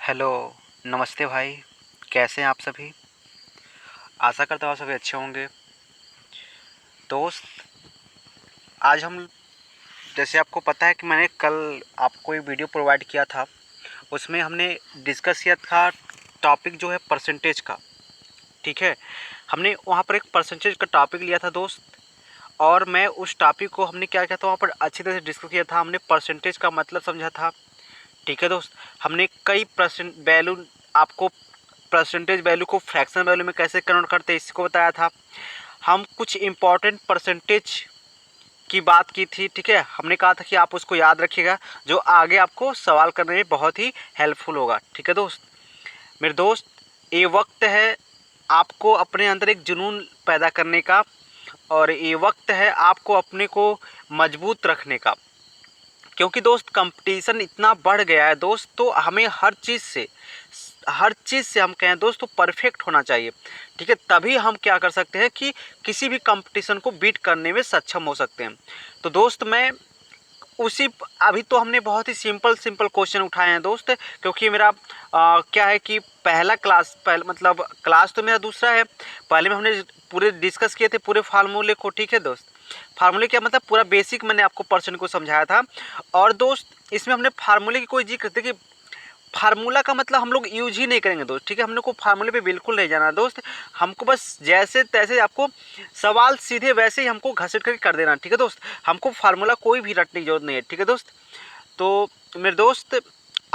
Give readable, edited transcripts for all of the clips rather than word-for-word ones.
Hello, नमस्ते भाई। कैसे हैं आप सभी? आशा करता हूँ आप सभी अच्छे होंगे। दोस्त, आज हम, जैसे आपको पता है कि मैंने कल आपको एक वीडियो प्रोवाइड किया था, उसमें हमने डिस्कस किया था टॉपिक जो है परसेंटेज का। ठीक है, हमने वहाँ पर एक परसेंटेज का टॉपिक लिया था दोस्त, और मैं उस टॉपिक को हमने क्या किया था, वहाँ पर अच्छी तरह से डिस्कस किया था। हमने परसेंटेज का मतलब समझा था। ठीक है दोस्त, हमने कई परसेंट वैल्यू आपको, परसेंटेज वैल्यू को फ्रैक्शन वैल्यू में कैसे कन्वर्ट करते हैं इसको बताया था। हम कुछ इम्पॉर्टेंट परसेंटेज की बात की थी। ठीक है, हमने कहा था कि आप उसको याद रखिएगा, जो आगे आपको सवाल करने में बहुत ही हेल्पफुल होगा। ठीक है दोस्त, मेरे दोस्त, ये वक्त है आपको अपने अंदर एक जुनून पैदा करने का, और ये वक्त है आपको अपने को मजबूत रखने का। क्योंकि दोस्त कंपटीशन इतना बढ़ गया है दोस्त, तो हमें हर चीज़ से हम कहें दोस्त तो परफेक्ट होना चाहिए। ठीक है, तभी हम क्या कर सकते हैं कि किसी भी कंपटीशन को बीट करने में सक्षम हो सकते हैं। तो दोस्त मैं उसी अभी तो हमने बहुत ही सिंपल सिंपल क्वेश्चन उठाए हैं दोस्त, क्योंकि मेरा क्या है कि पहला क्लास, मतलब क्लास तो मेरा दूसरा है। पहले में हमने पूरे डिस्कस किए थे पूरे फार्मूले को। ठीक है दोस्त, फार्मूले क्या मतलब पूरा बेसिक मैंने आपको परसेंट को समझाया था। और दोस्त इसमें हमने फार्मूले की कोई जिक्र करते कि फार्मूला का मतलब हम लोग यूज ही नहीं करेंगे दोस्त। ठीक है, हम लोग को फार्मूले पे बिल्कुल नहीं जाना दोस्त। हमको बस जैसे तैसे आपको सवाल सीधे वैसे ही हमको घसीट करके कर देना। ठीक है दोस्त, हमको फार्मूला कोई भी रटने की जरूरत नहीं है। ठीक है दोस्त, तो मेरे दोस्त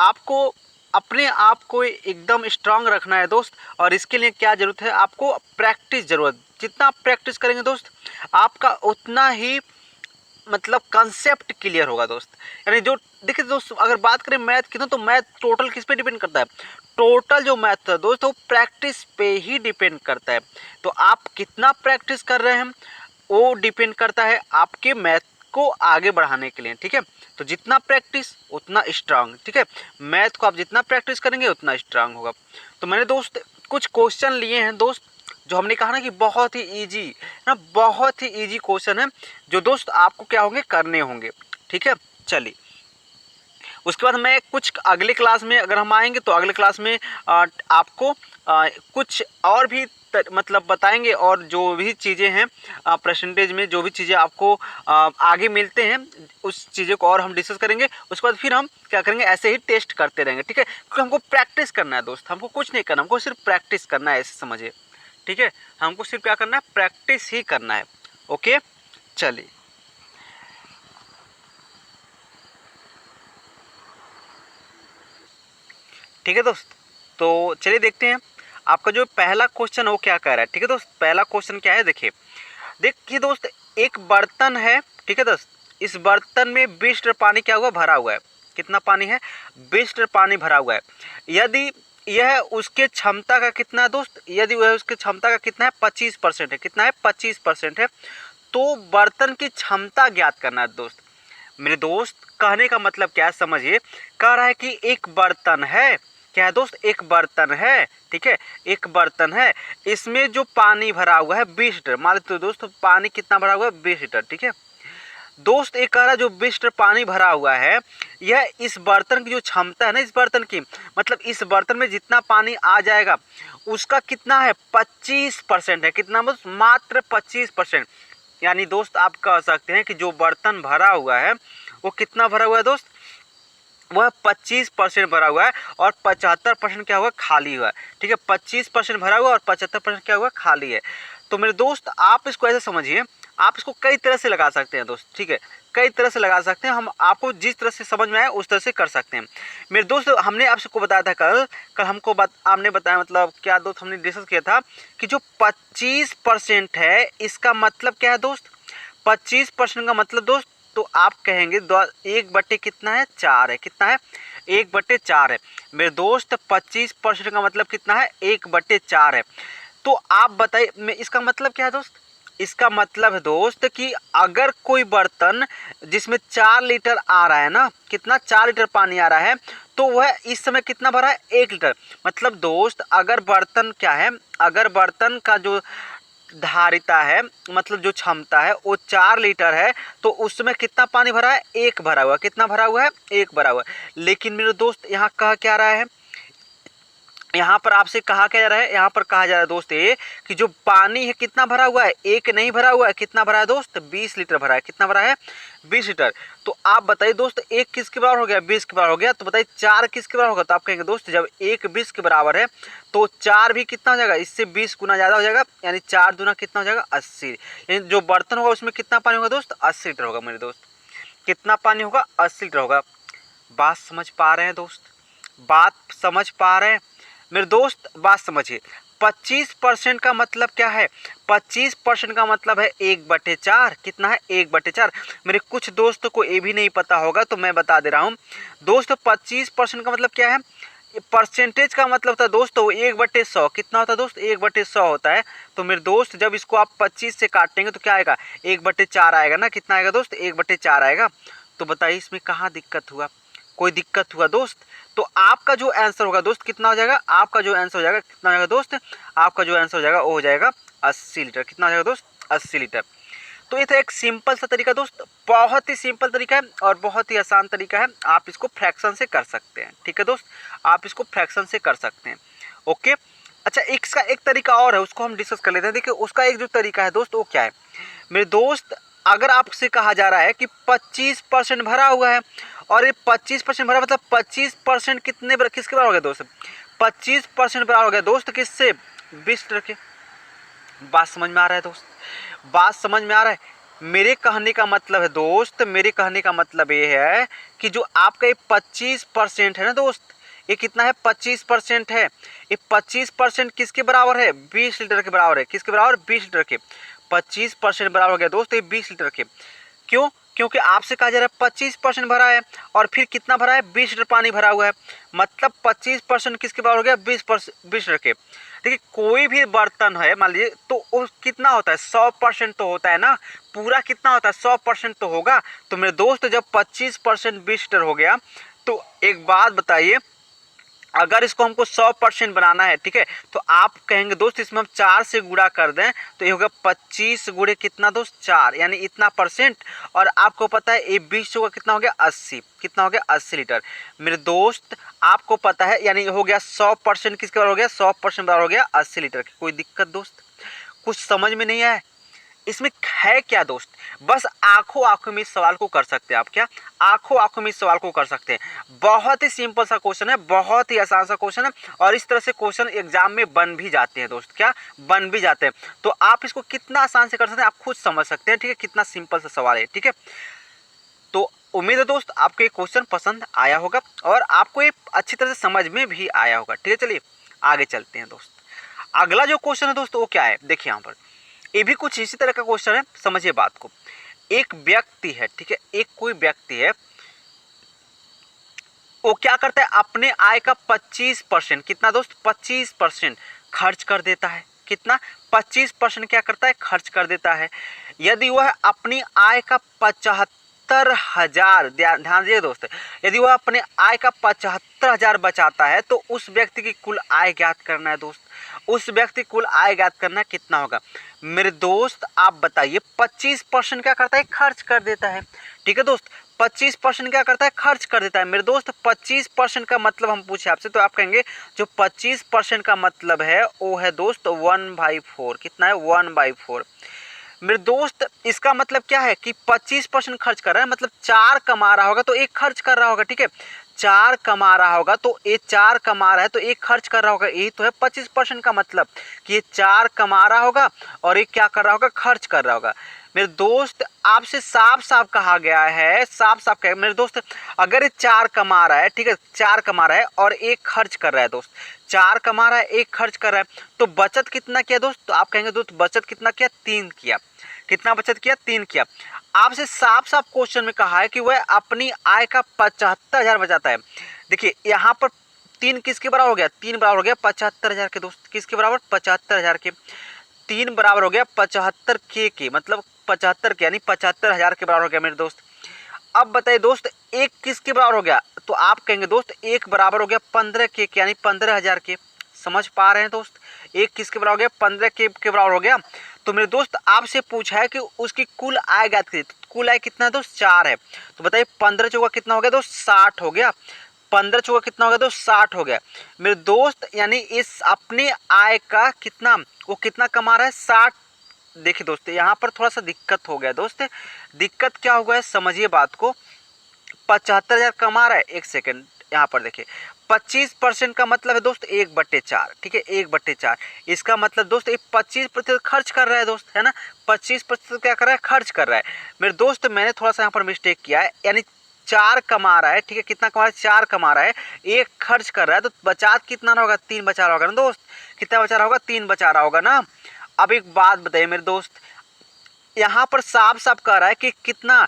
आपको अपने आप को एकदम स्ट्रांग रखना है दोस्त। और इसके लिए क्या ज़रूरत है, आपको प्रैक्टिस ज़रूरत। जितना आप प्रैक्टिस करेंगे दोस्त, आपका उतना ही मतलब कंसेप्ट क्लियर होगा दोस्त। यानी जो, देखिए दोस्त, अगर बात करें मैथ की तो मैथ टोटल किस पे डिपेंड करता है? टोटल जो मैथ है दोस्त वो प्रैक्टिस पे ही डिपेंड करता है। तो आप कितना प्रैक्टिस कर रहे हैं वो डिपेंड करता है आपके मैथ को आगे बढ़ाने के लिए। ठीक है, तो जितना प्रैक्टिस उतना स्ट्रांग। ठीक है, मैथ को आप जितना प्रैक्टिस करेंगे उतना स्ट्रांग होगा। तो मैंने दोस्त कुछ क्वेश्चन लिए हैं दोस्त, जो हमने कहा ना कि बहुत ही इजी ना, बहुत ही इजी क्वेश्चन है, जो दोस्त आपको क्या होंगे, करने होंगे। ठीक है, चलिए उसके बाद मैं कुछ अगले क्लास में अगर हम आएंगे तो अगले क्लास में आपको कुछ और भी मतलब बताएंगे, और जो भी चीज़ें हैं परसेंटेज में जो भी चीज़ें आपको आगे मिलते हैं उस चीज़ों को और हम डिस्कस करेंगे। उसके बाद फिर हम क्या करेंगे, ऐसे ही टेस्ट करते रहेंगे। ठीक है, क्योंकि हमको प्रैक्टिस करना है दोस्त, हमको कुछ नहीं करना, हमको सिर्फ प्रैक्टिस करना है, ऐसे समझिए। ठीक है, हमको सिर्फ क्या करना है, प्रैक्टिस ही करना है। ओके, चलिए ठीक है दोस्त, तो चलिए देखते हैं आपका जो पहला क्वेश्चन है वो क्या कह रहा है। ठीक है दोस्त, पहला क्वेश्चन क्या है, देखिए देखिए दोस्त, एक बर्तन है। ठीक है दोस्त, इस बर्तन में 20 लीटर पानी क्या हुआ, भरा हुआ है। कितना पानी है, 20 लीटर पानी भरा हुआ है। यदि यह उसके क्षमता का कितना है दोस्त, यदि वह उसके क्षमता का कितना है, 25% है। कितना है, 25% है। तो बर्तन की क्षमता ज्ञात करना है दोस्त। मेरे दोस्त कहने का मतलब क्या है समझिए, कह रहा है कि एक बर्तन है। क्या है दोस्त, एक बर्तन है। ठीक है, एक बर्तन है, इसमें जो पानी भरा हुआ है 20 लीटर। मान लेते हो दोस्त पानी कितना भरा हुआ है, 20 लीटर। ठीक है दोस्त, एक कह रहा है जो 20 लीटर पानी भरा हुआ है, यह इस बर्तन की जो क्षमता है ना, इस बर्तन की मतलब इस बर्तन में जितना पानी आ जाएगा उसका कितना है, 25% है। कितना, बस मात्र 25%। यानी दोस्त आप कह सकते हैं कि जो बर्तन भरा हुआ है वो कितना भरा हुआ है दोस्त, वह 25% भरा हुआ है, और 75% क्या हुआ, खाली हुआ है। ठीक है, 25% भरा हुआ और 75% क्या हुआ, खाली है। तो मेरे दोस्त आप इसको ऐसे समझिए, आप इसको कई तरह से लगा सकते हैं दोस्त। ठीक है, कई तरह से लगा सकते हैं, हम आपको जिस तरह से समझ में आए उस तरह से कर सकते हैं। मेरे दोस्त हमने आपको बताया था कल कल हमको आपने बताया, मतलब क्या दोस्त, हमने डिस्कस किया था कि जो 25% है इसका मतलब क्या है दोस्त, 25% का मतलब दोस्त, तो आप कहेंगे 1/, कितना है, 4 है। कितना है, 1/4 है। मेरे दोस्त 25% का मतलब कितना है, 1/4 है। तो आप बताइए इसका मतलब क्या है दोस्त, इसका मतलब है दोस्त कि अगर कोई बर्तन जिसमें 4 लीटर आ रहा है ना, कितना, 4 लीटर पानी आ रहा है, तो वह इस समय कितना भरा है, 1 लीटर। मतलब दोस्त अगर बर्तन क्या है, अगर बर्तन का जो धारिता है, मतलब जो क्षमता है वो 4 लीटर है, तो उसमें कितना पानी भरा है, 1 भरा हुआ। कितना भरा हुआ है, 1 भरा हुआ है। लेकिन मेरे दोस्त यहाँ कह क्या रहा है, यहाँ पर आपसे कहा क्या जा रहा है, यहाँ पर कहा जा रहा है दोस्त ये कि जो पानी है कितना भरा हुआ है, एक नहीं भरा हुआ है, कितना भरा है दोस्त, 20 लीटर भरा है। कितना भरा है, 20 लीटर। तो आप बताइए दोस्त, एक किसके बराबर हो गया, 20 के बराबर हो गया। तो बताइए 4 किसके बराबर होगा। तो आप कहेंगे दोस्त जब एक 20 के बराबर है तो 4 भी कितना हो जाएगा, इससे 20 गुना ज़्यादा हो जाएगा, यानी 4 दूना कितना हो जाएगा, 80। यानी जो बर्तन होगा उसमें कितना पानी होगा दोस्त, 80 लीटर होगा मेरे दोस्त। कितना पानी होगा, 80 लीटर होगा। बात समझ पा रहे हैं दोस्त, बात समझ पा रहे हैं मेरे दोस्त, बात समझिए। 25% का मतलब क्या है, 25% का मतलब है 1/4। कितना है, 1/4। मेरे कुछ दोस्तों को ये भी नहीं पता होगा तो मैं बता दे रहा हूँ दोस्त। 25% का मतलब क्या है, परसेंटेज का मतलब होता है दोस्तों 1/100। कितना होता है दोस्त, 1/100 होता है। तो मेरे दोस्त जब इसको आप 25 से काटेंगे तो क्या आएगा, 1/4 आएगा ना। कितना आएगा दोस्त, 1/4 आएगा। तो बताइए इसमें कहाँ दिक्कत हुआ, कोई दिक्कत हुआ दोस्त। तो आपका जो आंसर होगा दोस्त कितना हो जाएगा, आपका जो आंसर हो जाएगा कितना हो जाएगा दोस्त, आपका जो आंसर हो जाएगा वो हो जाएगा 80 लीटर। कितना हो जाएगा दोस्त, 80 लीटर। तो ये था एक सिंपल सा तरीका दोस्त, बहुत ही सिंपल तरीका है और बहुत ही आसान तरीका है। आप इसको फ्रैक्शन से कर सकते हैं, ठीक है दोस्त, आप इसको फ्रैक्शन से कर सकते हैं। ओके, अच्छा इसका एक तरीका और है, उसको हम डिस्कस कर लेते हैं। देखिए उसका एक जो तरीका है दोस्त वो क्या है मेरे दोस्त, अगर आपसे कहा जा रहा है कि 25% भरा हुआ है और ये 25% भरा मतलब 25% कितने किसके बराबर हो गया दोस्त, 25% बराबर हो गया दोस्त किससे, 20 लीटर के। बात समझ में आ रहा है दोस्त, बात समझ में आ रहा है। मेरे कहने का मतलब है दोस्त, मेरे कहने का मतलब ये है कि जो आपका ये 25% है ना दोस्त, ये कितना है, 25% है। ये 25% किसके बराबर है, 20 लीटर के बराबर है। किसके बराबर, 20 लीटर के। 25% बराबर हो गया दोस्त ये 20 लीटर के। क्यों, क्योंकि आपसे कहा जा रहा है 25% भरा है और फिर कितना भरा है, 20 लीटर पानी भरा हुआ है। मतलब 25% किसके बराबर हो गया, 20 लीटर के। देखिए कोई भी बर्तन है मान लीजिए तो वो कितना होता है, 100% तो होता है ना, पूरा कितना होता है, 100% तो होगा। तो मेरे दोस्त जब 25% 20 लीटर हो गया तो एक बात बताइए, अगर इसको हमको 100% बनाना है, ठीक है, तो आप कहेंगे दोस्त इसमें हम 4 से गुणा कर दें तो ये होगा 25 गुणे कितना दोस्त, 4, यानी इतना परसेंट। और आपको पता है ये 20 होगा कितना हो गया, 80। कितना हो गया, 80 लीटर। मेरे दोस्त आपको पता है यानी हो गया 100% किसके बराबर हो गया, 100% बराबर हो गया 80 लीटर की। कोई दिक्कत दोस्त, कुछ समझ में नहीं आया, इसमें है क्या दोस्त। बस आंखों आंखों में इस सवाल को कर सकते हैं आप, क्या आंखों आंखों में इस सवाल को कर सकते हैं। बहुत ही सिंपल सा क्वेश्चन है, बहुत ही आसान सा क्वेश्चन है और इस तरह से क्वेश्चन एग्जाम में बन भी जाते हैं दोस्त, क्या बन भी जाते हैं। तो आप इसको कितना आसान से कर सकते हैं आप खुद समझ सकते हैं, ठीक है, कितना सिंपल सा सवाल है, ठीक है। तो उम्मीद है दोस्त आपको ये क्वेश्चन पसंद आया होगा और आपको ये अच्छी तरह से समझ में भी आया होगा, ठीक है। चलिए आगे चलते हैं दोस्त। अगला जो क्वेश्चन है दोस्त वो क्या है, देखिए यहाँ पर ये भी कुछ इसी तरह का क्वेश्चन है, समझिए बात को। एक व्यक्ति है, ठीक है, एक कोई व्यक्ति है, वो क्या करता है, अपने आय का 25%, कितना दोस्त, 25% खर्च कर देता है। कितना, 25% क्या करता है, खर्च कर देता है। यदि वह अपनी आय का 75,000, ध्यान दीजिए दोस्त, यदि वह अपने आय का 75,000 बचाता है तो उस व्यक्ति की कुल आय ज्ञात करना है दोस्त। उस व्यक्ति कुल आय ज्ञात करना कितना होगा। मेरे दोस्त आप बताइए 25% क्या करता है, खर्च कर देता है, ठीक है दोस्त। 25% क्या करता है, खर्च कर देता है। मेरे दोस्त 25% का मतलब हम पूछे आपसे तो आप कहेंगे जो 25% का मतलब है वो है दोस्त 1/4। कितना है, 1/4। मेरे दोस्त इसका मतलब क्या है कि 25% खर्च कर रहा है, मतलब 4 कमा रहा होगा तो 1 खर्च कर रहा होगा, ठीक है। 4 कमा रहा होगा तो ये 4 कमा रहा है तो 1 खर्च कर रहा होगा, यही तो है 25% का मतलब कि ये 4 कमा रहा होगा और 1 क्या कर रहा होगा, खर्च कर रहा होगा। मेरे दोस्त आपसे साफ साफ कहा गया है, साफ साफ कहा मेरे दोस्त, अगर ये 4 कमा रहा है, ठीक है, 4 कमा रहा है और 1 खर्च कर रहा है दोस्त, 4 कमा रहा है 1 खर्च कर रहा है तो बचत कितना किया दोस्त। तो आप कहेंगे दोस्त बचत कितना किया, 3 किया। कितना बचत किया, 3 किया। आपसे साफ साफ क्वेश्चन में कहा है कि वह अपनी आय का 75,000 बचाता है। देखिए यहाँ पर 3 किसके बराबर हो गया, 3 बराबर हो गया 75,000 के दोस्त। किसके बराबर, 75,000 के। 3 बराबर हो गया 75 के, मतलब 75 के यानी 75,000 के बराबर हो गया मेरे दोस्त। अब बताइए दोस्त 1 किसके बराबर हो गया, तो आप कहेंगे दोस्त 1 बराबर हो गया 15 के यानी 15,000 के। समझ पा रहे हैं दोस्त, 1 किसके बराबर हो गया, 15 के बराबर हो गया। तो मेरे दोस्त आपसे पूछा है कि उसकी कुल आय ज्ञात कीजिए। कुल आय कितना है दोस्त, 4 है। तो बताइए 15 चौका कितना हो गया दोस्त, 60 हो गया। 15 चौका कितना हो गया दोस्त 60 हो गया मेरे दोस्त। यानी इस अपने आय का कितना, वो कितना कमा रहा है 60। देखिए दोस्त यहाँ पर थोड़ा सा दिक्कत हो गया दोस्त। दिक्कत क्या हुआ है समझिए बात को। 75,000 कमा रहा है, एक सेकेंड यहाँ पर देखिए 25% का मतलब है दोस्त 1/4, ठीक है 1/4। इसका मतलब दोस्त ये 25% खर्च कर रहा है दोस्त, है ना। 25% क्या कर रहा है, खर्च कर रहा है मेरे दोस्त। मैंने थोड़ा सा यहाँ पर मिस्टेक किया है, यानी 4 कमा रहा है, ठीक है। कितना कमा रहा है, 4 कमा रहा है, 1 खर्च कर रहा है, तो बचा कितना रहा होगा, 3 बचा रहा होगा ना दोस्त। कितना बचा रहा होगा, 3 बचा रहा होगा ना। अब एक बात बताइए मेरे दोस्त, यहाँ पर साफ साफ कह रहा है कि कितना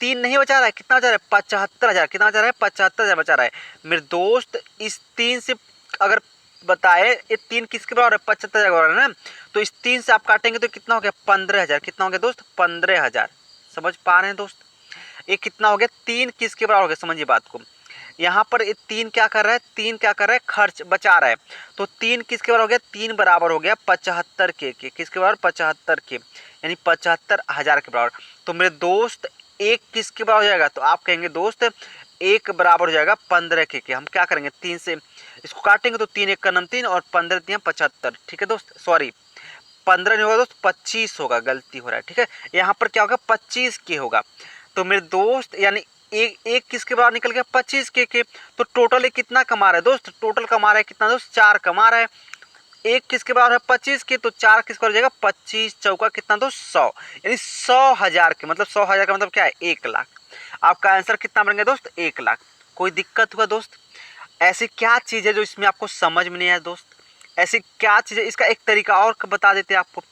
3 नहीं बचा रहा है, कितना बचा रहा है 75,000। कितना बचा रहा है 75,000 बचा रहा है मेरे दोस्त। इस 3 से अगर बताए ये 3 किसके बराबर है, 75,000 बराबर है ना। तो इस 3 से आप काटेंगे तो कितना हो गया 15,000। कितना हो गया दोस्त 15,000। समझ पा रहे हैं दोस्त, ये कितना हो गया 3 किसके बराबर हो गया, समझिए बात को। यहाँ पर ये 3 क्या कर रहा है, 3 क्या कर रहा है, खर्च बचा रहा है। तो 3 किसके बराबर हो गया, 3 बराबर हो गया 75 के किसके बराबर 75 के, यानी 75,000 के बराबर। तो मेरे दोस्त 1 किसके बराबर हो जाएगा, तो आप कहेंगे दोस्त 1 बराबर हो जाएगा 15 के। हम क्या करेंगे 3 से इसको काटेंगे तो 3 1 का नाम 3 और 15 3 75, ठीक है दोस्त। सॉरी 15 नहीं होगा दोस्त 25 होगा, गलती हो रहा है, ठीक है। यहाँ पर क्या होगा 25 के होगा। तो मेरे दोस्त यानी एक किसके बराबर निकल गया 25 के। तो टोटल कितना कमा रहा है दोस्त, टोटल कमा रहा है कितना दोस्त 4 कमा रहा है। एक किसके बराबर है 25 के, तो 4 किसके बराबर हो जाएगा 25 चौका कितना दोस्त 100, यानी 100,000 के मतलब 100,000 का मतलब क्या है 1 लाख। आपका आंसर कितना बन गया दोस्त 1 लाख। कोई दिक्कत हुआ दोस्त, ऐसी क्या चीज़ है जो इसमें आपको समझ में नहीं आया दोस्त, ऐसी क्या चीज़ है। इसका एक तरीका और बता देते हैं आपको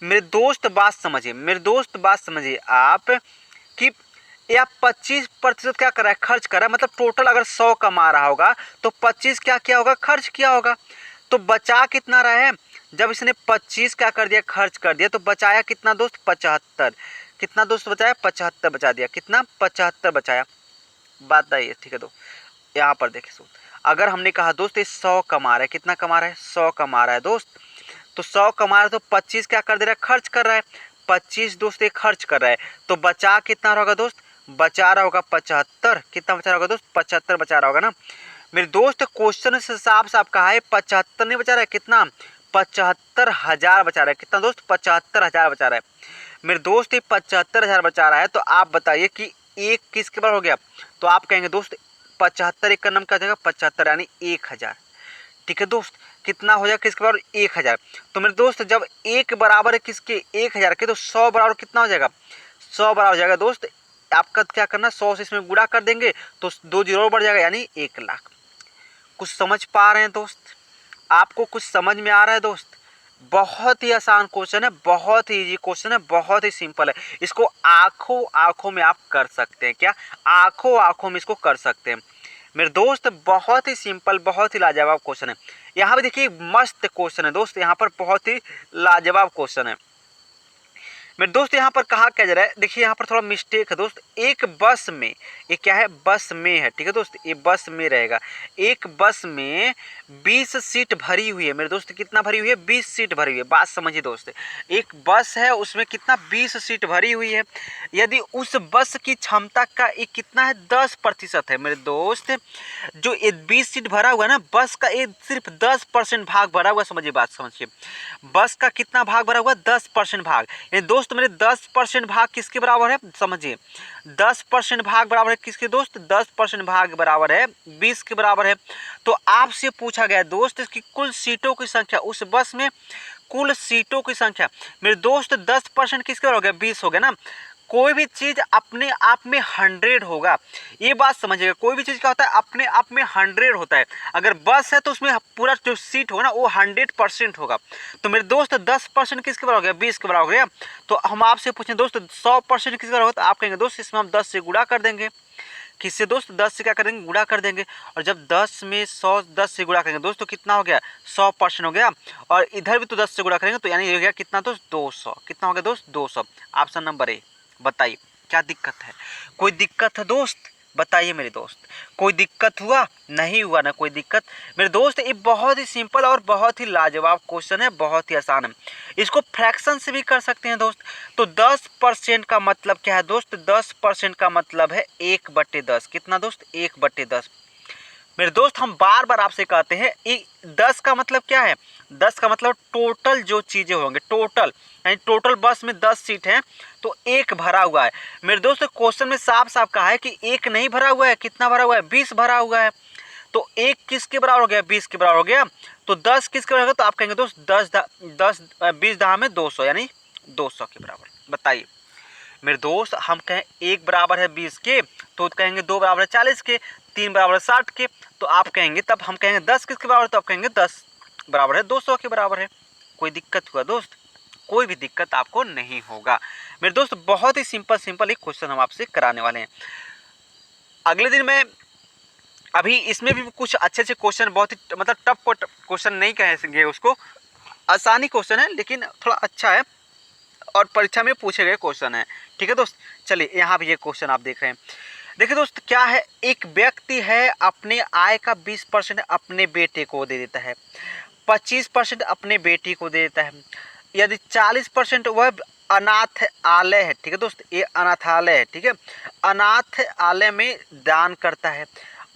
मेरे दोस्त, बात समझिए मेरे दोस्त, बात समझिए आप कि या 25% क्या कर रहा है, खर्च कर रहा है। मतलब टोटल अगर 100 कमा रहा होगा तो 25 क्या किया होगा, खर्च किया होगा। तो बचा कितना रहा है, जब इसने 25 क्या कर दिया, खर्च कर दिया, तो बचाया कितना दोस्त 75। कितना दोस्त बचाया 75 बचा दिया, कितना 75 बचाया। बात आई है, ठीक है। तो यहाँ पर देखिए अगर हमने कहा दोस्त ये 100 कमा रहा है, कितना कमा रहा है 100 कमा रहा है दोस्त। तो 100 कमा रहा है तो 25 क्या कर दे रहा है, खर्च कर रहा है। 25 दोस्त ये खर्च कर रहा है, तो बचा कितना होगा दोस्त, बचा रहा होगा 75। कितना बचा रहा होगा दोस्त 75 बचा रहा होगा ना मेरे दोस्त। क्वेश्चन से साफ साफ कहा है 75 नहीं बचा रहा है, कितना 75,000 बचा रहा है। कितना दोस्त 75,000 बचा रहा है मेरे दोस्त। ये 75,000 बचा रहा है, तो आप बताइए कि एक किसके बराबर हो गया। तो आप कहेंगे दोस्त 75 एक का नाम क्या हो जाएगा 75 यानी 1,000, ठीक है दोस्त। कितना हो जाएगा किसके बराबर 1,000। तो मेरे दोस्त जब 1 बराबर है किसके 1,000 के, तो 100 बराबर कितना हो जाएगा 100 बराबर हो जाएगा दोस्त। आपका क्या करना 100 से इसमें गुणा कर देंगे तो 2 जीरो बढ़ जाएगा यानी 1 लाख। कुछ समझ पा रहे हैं दोस्त, आपको कुछ समझ में आ रहा है दोस्त। बहुत ही आसान क्वेश्चन है, बहुत ही इजी क्वेश्चन है, बहुत ही सिंपल है। इसको आंखों आंखों में आप कर सकते हैं, क्या आंखों आंखों में इसको कर सकते हैं मेरे दोस्त। बहुत ही सिंपल, बहुत ही लाजवाब क्वेश्चन है। यहाँ पे देखिए मस्त क्वेश्चन है दोस्त, यहाँ पर बहुत ही लाजवाब क्वेश्चन है मेरे दोस्त। यहाँ पर कहा क्या जा रहा है, देखिए यहाँ पर थोड़ा मिस्टेक है दोस्त। एक बस में, ये क्या है बस में है, ठीक है दोस्त, ये बस में रहेगा। एक बस में 20 सीट भरी हुई है मेरे दोस्त। कितना भरी हुई है 20 सीट भरी हुई है। बात समझिए दोस्त, एक बस है उसमें कितना 20 सीट भरी हुई है। यदि उस बस की क्षमता का एक कितना है 10% है मेरे दोस्त। जो ये 20 सीट भरा हुआ है ना बस का, ये सिर्फ 10% भाग भरा हुआ। समझिए बात, समझिए बस का कितना भाग भरा हुआ 10% भाग। ये दोस्त मेरे 10% भाग किसके बराबर है, समझिए 10% भाग बराबर है किसके दोस्त 10% भाग बराबर है 20 के बराबर है। तो आपसे पूछा गया दोस्त इसकी कुल सीटों की संख्या, उस बस में कुल सीटों की संख्या मेरे दोस्त 10% किसके बराबर हो गया 20 हो गया ना। कोई भी चीज़ अपने आप में 100 होगा, ये बात समझिएगा। कोई भी चीज़ क्या होता है अपने आप में 100 होता है। अगर बस है तो उसमें पूरा जो सीट होगा ना वो 100% होगा। तो मेरे दोस्त 10% किसके बराबर हो गया 20 के बराबर हो गया। तो हम आपसे पूछें दोस्त 100% किसके बराबर होता है, आप कहेंगे दोस्त इसमें हम 10 से गुणा कर देंगे। किससे दोस्त 10 से क्या करेंगे गुणा कर देंगे। और जब 10 में 100 10 से गुणा करेंगे दोस्त तो कितना हो गया 100% हो गया। और इधर भी तो 10 से गुणा करेंगे तो यानी हो गया कितना दोस्त 200। कितना हो गया दोस्त 200। Option number A. बताइए क्या दिक्कत है, कोई दिक्कत है दोस्त, बताइए मेरे दोस्त। कोई दिक्कत हुआ, नहीं हुआ ना कोई दिक्कत मेरे दोस्त। ये बहुत ही सिंपल और बहुत ही लाजवाब क्वेश्चन है, बहुत ही आसान है। इसको फ्रैक्शन से भी कर सकते हैं दोस्त। तो 10% का मतलब क्या है दोस्त 10% का मतलब है 1/10। कितना दोस्त 1/10। मेरे दोस्त हम बार बार आपसे कहते हैं 10 का मतलब क्या है, 10 का मतलब टोटल जो चीज़ें होंगे, टोटल यानी टोटल बस में 10 सीट हैं तो एक भरा हुआ है। मेरे दोस्त क्वेश्चन में साफ साफ कहा है कि एक नहीं भरा हुआ है, कितना भरा हुआ है, 20 भरा हुआ है। तो एक किसके बराबर हो गया, 20 के बराबर हो गया। तो 10 किसके बराबर होगा, तो आप कहेंगे दोस्त 20 दहा में 200 यानी 200 के बराबर। बताइए मेरे दोस्त, हम कहें एक बराबर है 20 के तो कहेंगे 2 बराबर है 40 के, 3 बराबर है 60 के, तो आप कहेंगे, तब हम कहेंगे 10 किसके बराबर, तो आप कहेंगे 10 बराबर है 200 के बराबर है। कोई दिक्कत हुआ दोस्त? कोई भी दिक्कत आपको नहीं होगा। मेरे दोस्त बहुत ही सिंपल एक क्वेश्चन हम आपसे कराने वाले हैं। अगले दिन में अभी इसमें भी कुछ अच्छे क्वेश्चन, बहुत ही मतलब टफ क्वेश्चन नहीं कहेंगे उसको, आसानी क्वेश्चन है लेकिन थोड़ा अच्छा है और परीक्षा में पूछे गए क्वेश्चन है। ठीक है दोस्त, चलिए यहाँ भी ये क्वेश्चन आप देख रहे हैं। देखिए दोस्त क्या है, एक व्यक्ति है अपने आय का 20% अपने बेटे को दे देता है, 25% अपने बेटी को दे देता है, यदि 40% वह अनाथालय है। ठीक है दोस्त, ये अनाथालय है, ठीक है, अनाथालय में दान करता है,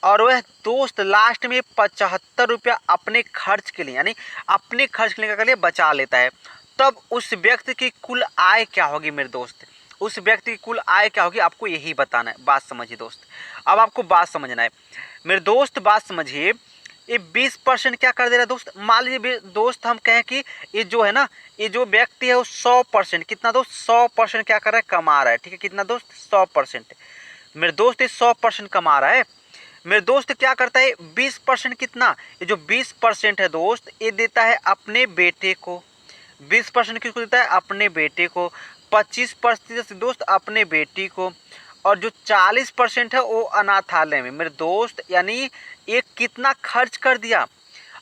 और वह दोस्त लास्ट में 75 रुपया अपने खर्च के लिए यानी अपने खर्च के लिए बचा लेता है, तब उस व्यक्ति की कुल आय क्या होगी मेरे दोस्त? उस व्यक्ति की कुल आय क्या होगी आपको यही बताना है। बात समझिए दोस्त, अब आपको बात समझना है मेरे दोस्त, बात समझिए। ये 20% क्या कर दे रहा है दोस्त? मान लीजिए दोस्त हम कहें कि ये जो है ना, ये जो व्यक्ति है वो 100%, कितना दोस्त, 100% क्या कर रहा है, कमा रहा है। ठीक है, कितना दोस्त, 100%। मेरे दोस्त ये 100% कमा रहा है। मेरे दोस्त क्या करता है, 20% कितना, ये जो 20% है दोस्त, ये देता है अपने बेटे को। 20% किसको देता है, अपने बेटे को। 25% दोस्त अपने बेटी को, और जो 40% है वो अनाथालय में। मेरे दोस्त यानी ये कितना खर्च कर दिया।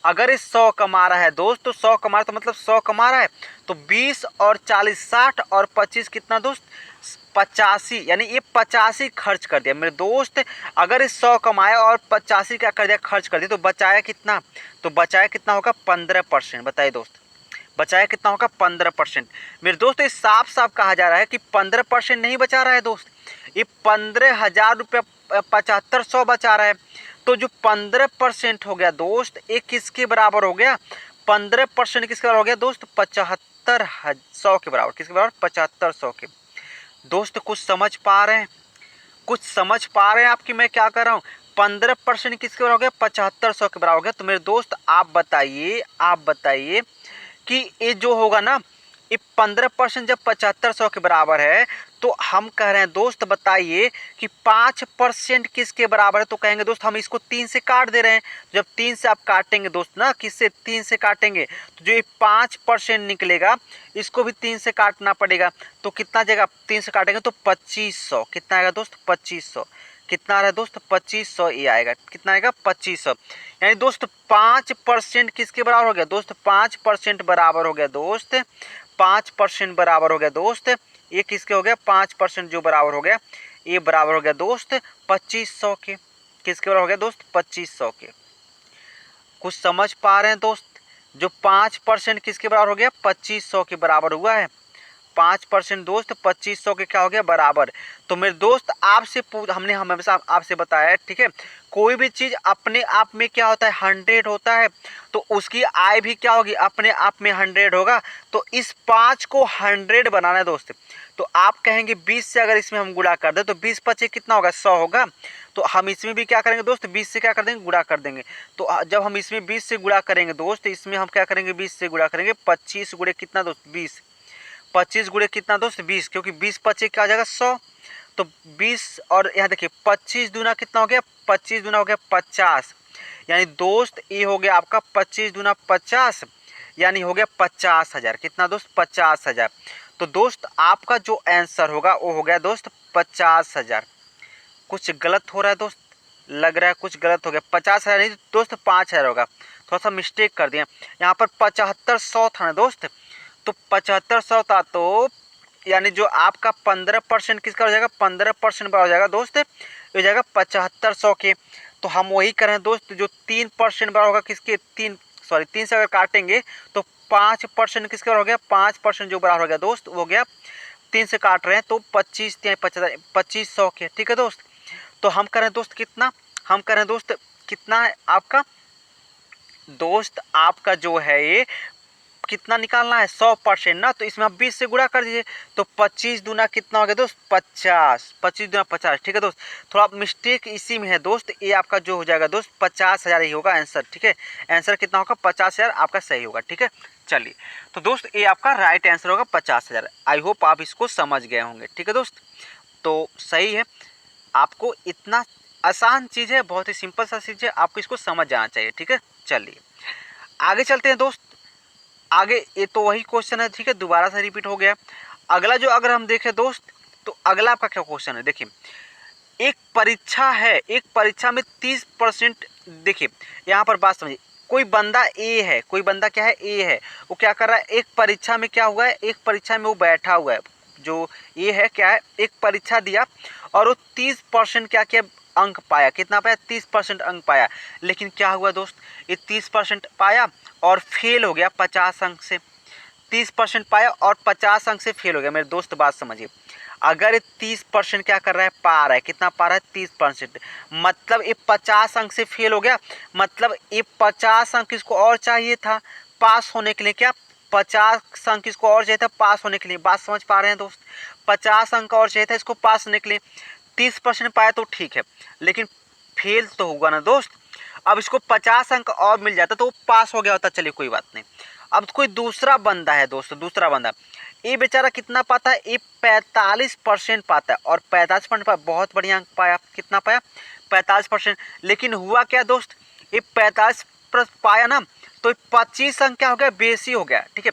अगर ये 100 कमा रहा है दोस्त, तो 100 कमा रहा है तो मतलब 100 कमा रहा है, तो 20 और 40 60 और 25 कितना दोस्त, 85, यानी ये 85 खर्च कर दिया मेरे दोस्त। अगर ये 100 कमाया और 85 क्या कर दिया, खर्च कर दिया, तो बचाया कितना, तो बचाया कितना होगा, 15%। बताइए दोस्त, बचाया कितना होगा, 15%। मेरे दोस्त ये साफ साफ कहा जा रहा है कि 15% नहीं बचा रहा है दोस्त, ये 15,000 रुपया 7500 बचा रहा है। तो जो 15% हो गया दोस्त, ये किसके बराबर हो गया, 15% किसके बराबर हो गया दोस्त, 7500 के बराबर। किसके बराबर, 7500 के। दोस्त कुछ समझ पा रहे हैं, कुछ समझ पा रहे हैं आपकी मैं क्या कर रहा हूँ? 15% किसके बराबर हो गया, 7500 के बराबर हो गया। तो मेरे दोस्त आप बताइए कि ये जो होगा ना, ये 15% जब 7500 के बराबर है, तो हम कह रहे हैं दोस्त बताइए कि 5% किसके बराबर है? तो कहेंगे दोस्त हम इसको 3 से काट दे रहे हैं। जब 3 से आप काटेंगे दोस्त ना, किससे, 3 से काटेंगे, तो जो ये 5% निकलेगा इसको भी 3 से काटना पड़ेगा। तो कितना जाएगा, 3 से काटेंगे तो 2500। कितना आएगा दोस्त, 2500। कितना आ रहा है दोस्त, 2500 ये आएगा। कितना आएगा, 2500। यानी दोस्त 5% किसके बराबर हो गया दोस्त, 5% बराबर हो गया दोस्त, 5% बराबर हो गया दोस्त। ये किसके हो गया, 5% जो बराबर हो गया, ये बराबर हो गया दोस्त 2500 के। किसके बराबर हो गया दोस्त, 2500 के। कुछ समझ पा रहे हैं दोस्त? जो 5% किसके बराबर हो गया, 2500 के बराबर हुआ है। 5% दोस्त 2500 के क्या हो गया, बराबर। तो मेरे दोस्त आपसे हमने हमेशा आपसे बताया है, ठीक है, कोई भी चीज़ अपने आप में क्या होता है, 100 होता है, तो उसकी आय भी क्या होगी, अपने आप में 100 होगा। तो इस 5 को 100 बनाना है दोस्त। तो आप कहेंगे 20 से अगर इसमें हम गुणा कर दें तो 20 पचे कितना होगा, 100 होगा। तो हम इसमें भी क्या करेंगे दोस्त, 20 से क्या कर देंगे, गुणा कर देंगे। तो जब हम इसमें 20 से गुणा करेंगे दोस्त, इसमें हम क्या करेंगे, 20 से गुणा करेंगे, 25 गुणे कितना दोस्त, 20, 25 गुणे कितना दोस्त, 20, क्योंकि 20 पचे क्या हो जाएगा, 100। तो 20 और यहाँ देखिए 25 दूना कितना हो गया, 25 दूना हो गया 50, यानी दोस्त ये हो गया आपका 25 दूना 50, यानी हो गया 50,000। कितना दोस्त, 50,000। तो दोस्त आपका जो आंसर होगा वो हो गया दोस्त 50,000। कुछ गलत हो रहा है दोस्त, लग रहा है कुछ गलत हो गया। 50,000 नहीं दोस्त, 5,000 होगा, थोड़ा सा मिस्टेक कर दिया। यहाँ पर 7500 था ना दोस्त, तो 7500 था, तो यानी जो आपका 15% किसका हो जाएगा, 15% बराबर हो जाएगा दोस्त, हो जाएगा 7500 के। तो हम वही करें दोस्त, जो 3% बराबर होगा किसके, 3 से अगर काटेंगे तो 5% किसके बराबर हो गया, 5% जो बराबर हो गया दोस्त वो हो गया, 3 से काट रहे हैं तो 2500 के। ठीक है दोस्त, तो हम करें दोस्त कितना, हम करें दोस्त कितना है आपका दोस्त, आपका जो है ये कितना निकालना है 100% ना, तो इसमें आप 20 से गुणा कर दीजिए, तो 25 दूना कितना हो गया दोस्त 50, 25 दूना 50। ठीक है दोस्त, थोड़ा मिस्टेक इसी में है दोस्त, ये आपका जो हो जाएगा दोस्त 50,000 ही होगा आंसर। ठीक है, आंसर कितना होगा 50,000 आपका सही होगा। ठीक है, चलिए तो दोस्त ये आपका राइट आंसर होगा 50,000। आई होप आप इसको समझ गए होंगे। ठीक है दोस्त, तो सही है, आपको इतना आसान चीज़ है, बहुत ही सिंपल सा चीज़ है, आपको इसको समझ जाना चाहिए। ठीक है, चलिए आगे चलते हैं दोस्त। आगे ये तो वही क्वेश्चन है, ठीक है, दोबारा से रिपीट हो गया। अगला जो अगर हम देखें दोस्त, तो अगला आपका क्या क्वेश्चन है, देखिए एक परीक्षा है, एक परीक्षा में 30%, देखिए यहाँ पर बात समझिए, कोई बंदा ए है, कोई बंदा क्या है ए है, वो क्या कर रहा है, एक परीक्षा में क्या हुआ है, एक परीक्षा में वो बैठा हुआ है, जो ये है क्या है, एक परीक्षा दिया और वो 30% क्या किया अंक पाया, कितना पाया 30% अंक पाया। लेकिन क्या हुआ दोस्त, ये 30% पाया और फेल हो गया 50 अंक से। 30% पाया और 50 अंक से फेल हो गया। मेरे दोस्त बात समझिए, अगर ये 30% क्या कर रहा है, पा रहा है, कितना पा रहा है 30%, मतलब ये 50 अंक से फेल हो गया, मतलब ये 50 अंक इसको और चाहिए था पास होने के लिए, क्या 50 अंक इसको और चाहिए था पास होने के लिए। बात समझ पा रहे हैं दोस्त, 50 अंक और चाहिए था इसको पास होने के लिए। 30% पाया तो ठीक है, लेकिन फेल तो होगा ना दोस्त। अब इसको 50 अंक और मिल जाता तो वो पास हो गया होता, चलिए कोई बात नहीं। अब कोई दूसरा बंदा है दोस्त, दूसरा बंदा, ये बेचारा कितना पाता है, ये 45% पाता है और 45% पाया, बहुत बढ़िया अंक पाया, कितना पाया 45%। लेकिन हुआ क्या दोस्त, ये 45 पाया ना, तो 25 अंक क्या हो गया, बेसी हो गया। ठीक है,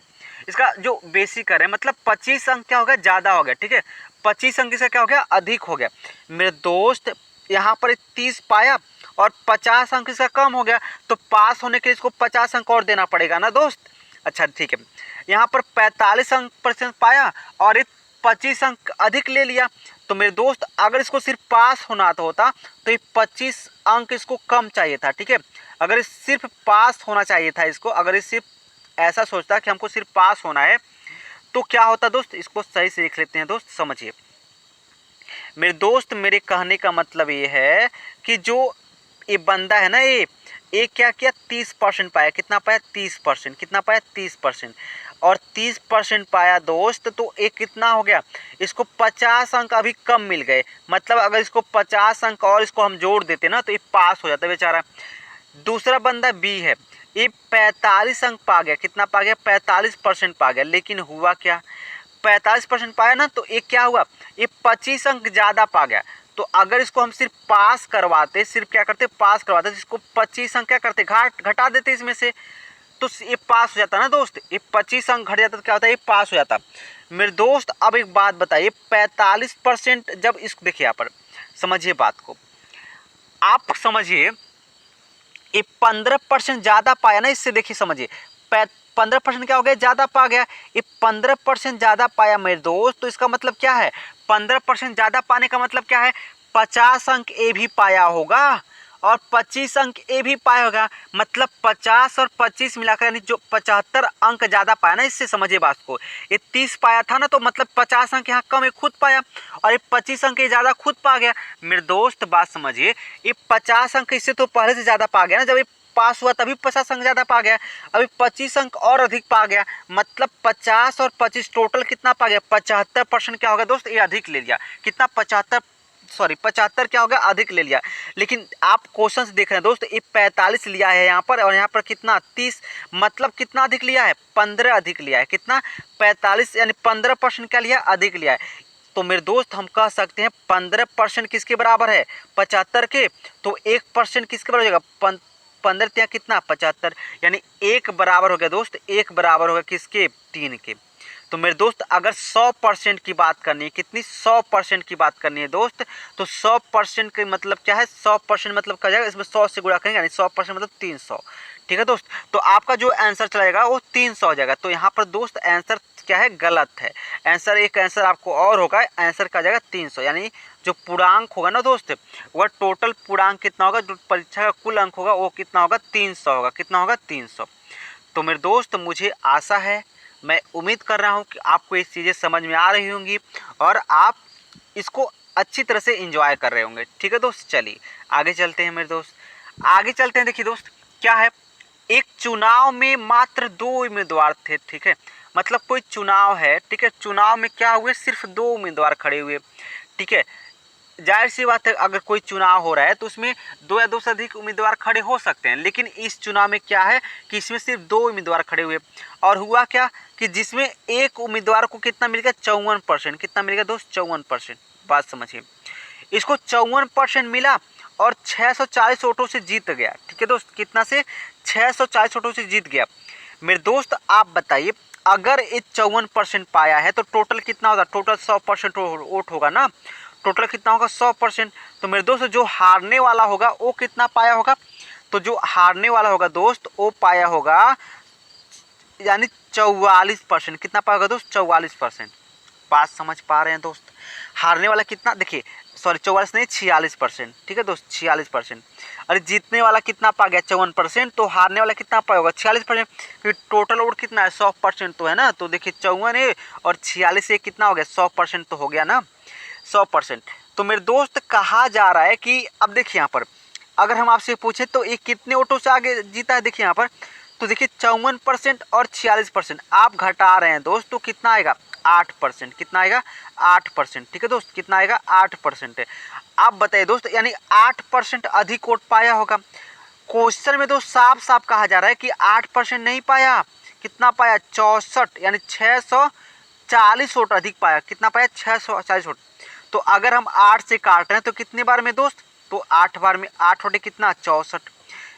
इसका जो बेसी करें मतलब 25 अंक क्या हो गया, ज़्यादा हो गया। ठीक है, 25 अंक इसका क्या हो गया, अधिक हो गया। मेरे दोस्त यहाँ पर 30 पाया और 50 अंक इसका कम हो गया, तो पास होने के लिए इसको 50 अंक और देना पड़ेगा ना दोस्त। अच्छा ठीक है, यहाँ पर 45 अंक % पाया और 25 अंक अधिक ले लिया, तो मेरे दोस्त अगर इसको सिर्फ पास होना तो होता तो ये 25 अंक इसको कम चाहिए था। ठीक है, अगर सिर्फ पास होना चाहिए था इसको, अगर सिर्फ ऐसा सोचता कि हमको सिर्फ पास होना है तो क्या होता दोस्त, इसको सही से देख लेते हैं दोस्त, समझिए मेरे दोस्त, मेरे कहने का मतलब ये है कि जो ये बंदा है ना, ये क्या किया 30% पाया, कितना पाया 30%, कितना पाया 30%, और 30% पाया दोस्त, तो ये कितना हो गया, इसको 50 अंक अभी कम मिल गए, मतलब अगर इसको 50 अंक और इसको हम जोड़ देते ना तो ये पास हो जाता बेचारा। दूसरा बंदा बी है, ये 45 अंक पा गया, कितना पा गया 45% पा गया, लेकिन हुआ क्या 45% पाया ना, तो ये क्या हुआ, ये 25 अंक ज़्यादा पा गया। तो अगर इसको हम सिर्फ पास करवाते, सिर्फ क्या करते पास करवाते, तो इसको 25 अंक क्या करते घटा देते इसमें से, तो ये पास हो जाता ना दोस्त, ये 25 अंक घट जाता तो क्या होता है, ये पास हो जाता। मेरे दोस्त अब एक बात बताइए, 45% जब इसको देखिए यहाँ पर समझिए बात को, आप समझिए ये 15% ज़्यादा पाया ना, इससे देखिए समझिए 15% क्या हो गया, ज़्यादा पा गया, ये 15% ज़्यादा पाया मेरे दोस्त, तो इसका मतलब क्या है 15% ज़्यादा पाने का मतलब क्या है, 50 अंक ए भी पाया होगा और 25 अंक ए भी पाया होगा, मतलब 50 और 25 मिलाकर यानी जो 75 अंक ज़्यादा पाया ना, इससे समझिए बात को, ये 30 पाया था ना, तो मतलब 50 अंक यहाँ कम है खुद पाया और ये 25 अंक ये ज़्यादा खुद पा गया। मेरे दोस्त बात समझिए, ये 50 अंक इससे तो पहले से ज़्यादा पा गया ना, जब ये पास हुआ तभी 50 अंक ज़्यादा पा गया, अभी 25 अंक और अधिक पा गया, मतलब 50 और 25 टोटल कितना पा गया 75% क्या होगा दोस्त, ये अधिक ले लिया, कितना 75 क्या हो गया अधिक ले लिया। लेकिन आप क्वेश्चन देख रहे हैं दोस्त, ये 45 लिया है यहाँ पर और यहाँ पर कितना 30, मतलब कितना अधिक लिया है 15 अधिक लिया है, कितना 45 यानी 15% क्या लिया अधिक लिया है। तो मेरे दोस्त हम कह सकते हैं 15% किसके बराबर है 75 के, तो 1% किसके बराबर हो जाएगा 15 ત્યાં कितना 75, यानी 1 बराबर हो गया दोस्त, 1 बराबर हो गया किसके 3 के। तो मेरे दोस्त अगर 100% की बात करनी है, कितनी 100% की बात करनी है दोस्त, तो 100% का मतलब क्या है, 100% मतलब क्या जाएगा, इसमें 100 से गुणा करेंगे यानी 100% मतलब 300। ठीक है दोस्त, तो आपका जो आंसर चला जाएगा वो 300 हो जाएगा। तो यहाँ पर दोस्त आंसर क्या है, गलत है। आंसर एक आंसर आपको और होगा, आंसर का जाएगा 300, यानी जो पूर्णांक होगा ना दोस्त, वह टोटल पूर्णांक कितना होगा, जो परीक्षा का कुल अंक होगा वो कितना होगा 300 होगा, कितना होगा 300। तो मेरे दोस्त मुझे आशा है, मैं उम्मीद कर रहा हूँ कि आपको ये चीज़ें समझ में आ रही होंगी और आप इसको अच्छी तरह से एंजॉय कर रहे होंगे। ठीक है दोस्त, चलिए आगे चलते हैं मेरे दोस्त। आगे चलते हैं। देखिए दोस्त क्या है, एक चुनाव में मात्र 2 उम्मीदवार थे, ठीक है। मतलब कोई चुनाव है, ठीक है, चुनाव में क्या हुए, सिर्फ 2 उम्मीदवार खड़े हुए, ठीक है। जाहिर सी बात है, अगर कोई चुनाव हो रहा है तो उसमें 2 या 2 से अधिक उम्मीदवार खड़े हो सकते हैं, लेकिन इस चुनाव में क्या है कि इसमें सिर्फ 2 उम्मीदवार खड़े हुए। और हुआ क्या कि जिसमें एक उम्मीदवार को कितना मिल गया, 54%। कितना मिल गया दोस्त, 54%। बात समझिए, इसको 54% मिला और 640 वोटों से जीत गया, ठीक है दोस्त। कितना से, 640 वोटों से जीत गया। मेरे दोस्त आप बताइए, अगर ये 54% पाया है तो टोटल कितना होगा, टोटल 100% वोट होगा ना, टोटल कितना होगा, 100%। तो मेरे दोस्त जो हारने वाला होगा वो कितना पाया होगा, तो जो हारने वाला होगा दोस्त वो पाया होगा यानी 44%। कितना पाया होगा दोस्त, 44%। बात समझ पा रहे हैं दोस्त, हारने वाला कितना, देखिए सॉरी 44 नहीं 46%, ठीक है दोस्त, 46%। अरे जीतने वाला कितना पा गया, 54%, तो हारने वाला कितना पाया होगा, 46%। क्योंकि टोटल वोट कितना है, 100% तो है ना, तो देखिए 54 है और 46 से कितना हो गया, 100% तो हो गया ना, 100%। तो मेरे दोस्त कहा जा रहा है कि अब देखिए यहाँ पर अगर हम आपसे पूछे तो ये कितने वोटों से आगे जीता है, देखिए यहाँ पर तो देखिए 54% और 46% आप घटा रहे हैं दोस्त, तो कितना आएगा, 8%। कितना आएगा, 8%, ठीक है दोस्त, कितना आएगा, 8% है। आप बताइए दोस्त, यानी 8% अधिक वोट पाया होगा। क्वेश्चन में तो साफ साफ कहा जा रहा है कि 8% नहीं पाया, कितना पाया, 64 यानी 640 वोट अधिक पाया। कितना पाया, 640 वोट। तो अगर हम 8 से काट रहे हैं तो कितने बार में दोस्त, तो 8 बार में, 8 वोटे कितना, 64।